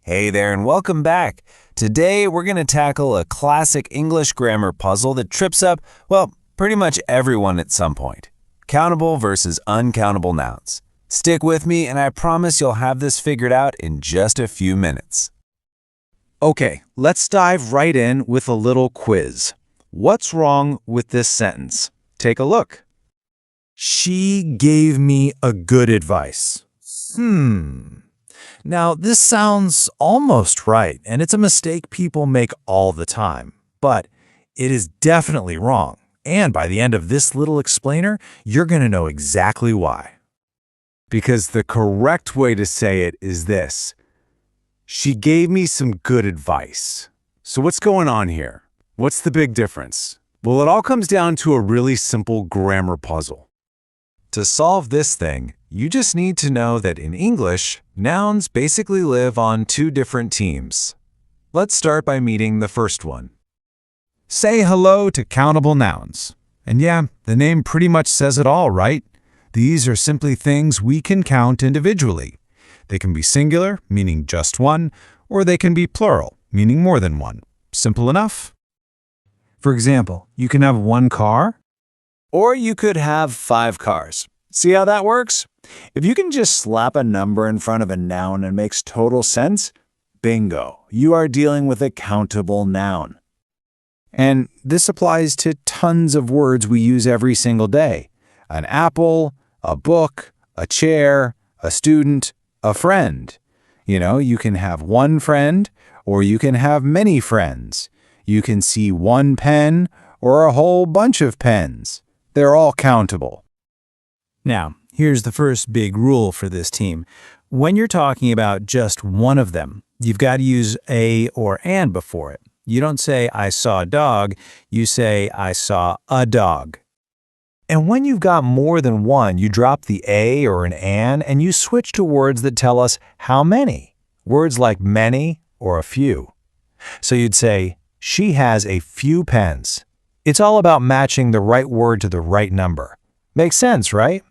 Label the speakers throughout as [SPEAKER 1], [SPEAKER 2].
[SPEAKER 1] Hey there and welcome back. Today we're going to tackle a classic English grammar puzzle that trips up, well, pretty much everyone at some point. Countable versus uncountable nouns. Stick with me and I promise you'll have this figured out in just a few minutes.
[SPEAKER 2] Okay, let's dive right in with a little quiz. What's wrong with this sentence? Take a look. She gave me a good advice. Now, this sounds almost right, and it's a mistake people make all the time. But it is definitely wrong. And by the end of this little explainer, you're going to know exactly why. Because the correct way to say it is this. She gave me some good advice. So what's going on here? What's the big difference? Well, it all comes down to a really simple grammar puzzle. To solve this thing, you just need to know that in English, nouns basically live on two different teams. Let's start by meeting the first one. Say hello to countable nouns. And yeah, the name pretty much says it all, right? These are simply things we can count individually. They can be singular, meaning just one, or they can be plural, meaning more than one. Simple enough? For example, you can have one car,
[SPEAKER 3] or you could have 5 cars. See how that works? If you can just slap a number in front of a noun and makes total sense, bingo, you are dealing with a countable noun. And this applies to tons of words we use every single day. An apple, a book, a chair, a student, a friend. You can have one friend, or you can have many friends. You can see one pen, or a whole bunch of pens. They're all countable.
[SPEAKER 2] Now, here's the first big rule for this team. When you're talking about just one of them, you've got to use a or an before it. You don't say, I saw a dog. You say, I saw a dog. And when you've got more than one, you drop the a or an and you switch to words that tell us how many. Words like many or a few. So you'd say, she has a few pens. It's all about matching the right word to the right number. Makes sense, right?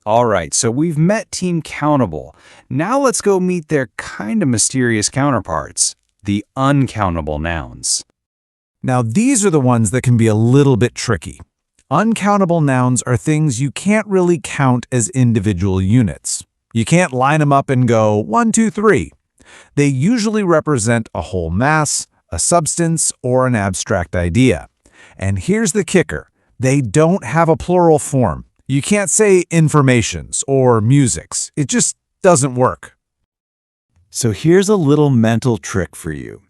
[SPEAKER 2] All right, so we've met Team Countable. Now let's go meet their kind of mysterious counterparts, the uncountable nouns. Now these are the ones that can be a little bit tricky. Uncountable nouns are things you can't really count as individual units. You can't line them up and go 1, 2, 3. They usually represent a whole mass, a substance, or an abstract idea. And here's the kicker. They don't have a plural form. You can't say informations or musics. It just doesn't work.
[SPEAKER 3] So here's a little mental trick for you.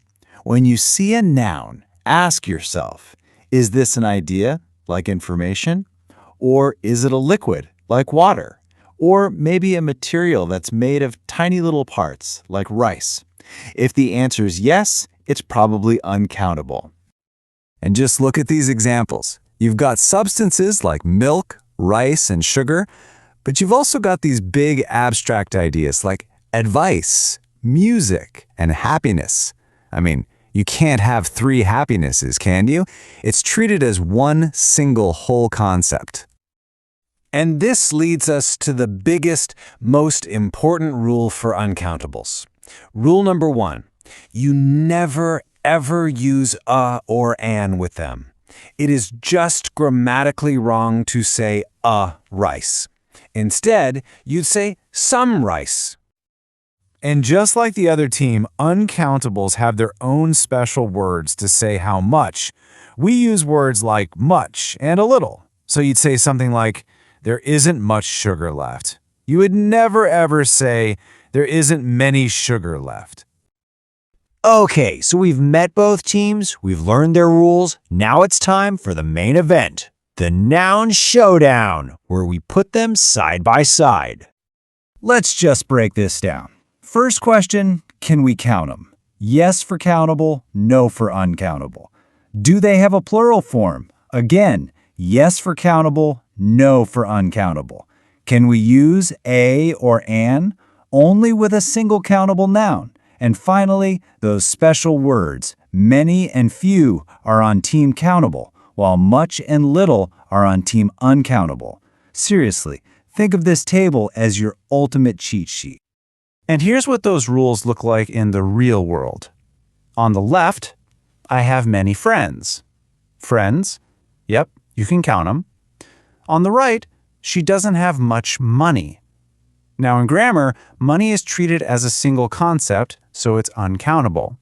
[SPEAKER 3] When you see a noun, ask yourself, is this an idea, like information? Or is it a liquid, like water? Or maybe a material that's made of tiny little parts, like rice? If the answer is yes, it's probably uncountable. And just look at these examples. You've got substances like milk, rice, and sugar, but you've also got these big abstract ideas like advice, music, and happiness. I mean, you can't have 3 happinesses, can you? It's treated as one single whole concept. And this leads us to the biggest, most important rule for uncountables. Rule number 1, you never ever use a or an with them. It is just grammatically wrong to say a rice. Instead, you'd say some rice. And just like the other team, uncountables have their own special words to say how much. We use words like much and a little. So you'd say something like, there isn't much sugar left. You would never ever say, there isn't many sugar left.
[SPEAKER 4] Okay, so we've met both teams, we've learned their rules, now it's time for the main event, the Noun Showdown, where we put them side by side. Let's just break this down. First question, can we count them? Yes for countable, no for uncountable. Do they have a plural form? Again, yes for countable, no for uncountable. Can we use a or an? Only with a single countable noun. And finally, those special words, many and few, are on Team Countable, while much and little are on Team Uncountable. Seriously, think of this table as your ultimate cheat sheet.
[SPEAKER 2] And here's what those rules look like in the real world. On the left, I have many friends. Friends? Yep, you can count them. On the right, she doesn't have much money. Now in grammar, money is treated as a single concept, so it's uncountable.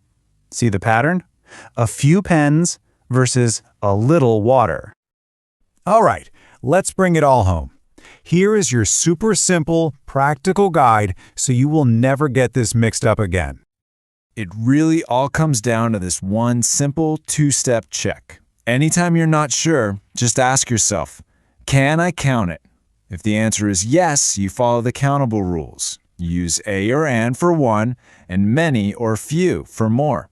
[SPEAKER 2] See the pattern? A few pens versus a little water.
[SPEAKER 3] All right, let's bring it all home. Here is your super simple, practical guide so you will never get this mixed up again.
[SPEAKER 1] It really all comes down to this one simple two-step check. Anytime you're not sure, just ask yourself, can I count it? If the answer is yes, you follow the countable rules. Use a or and for one, and many or few for more.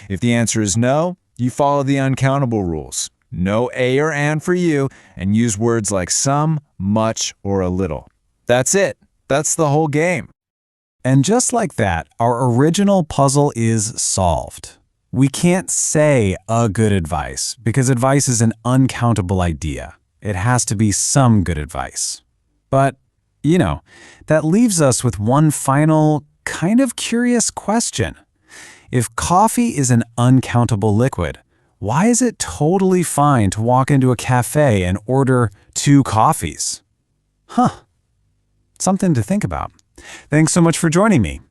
[SPEAKER 1] If the answer is no, you follow the uncountable rules. No a or and for you, and use words like some, much, or a little. That's it. That's the whole game.
[SPEAKER 2] And just like that, our original puzzle is solved. We can't say a good advice because advice is an uncountable idea. It has to be some good advice. But, that leaves us with one final, kind of curious question. If coffee is an uncountable liquid, why is it totally fine to walk into a cafe and order 2 coffees? Something to think about. Thanks so much for joining me.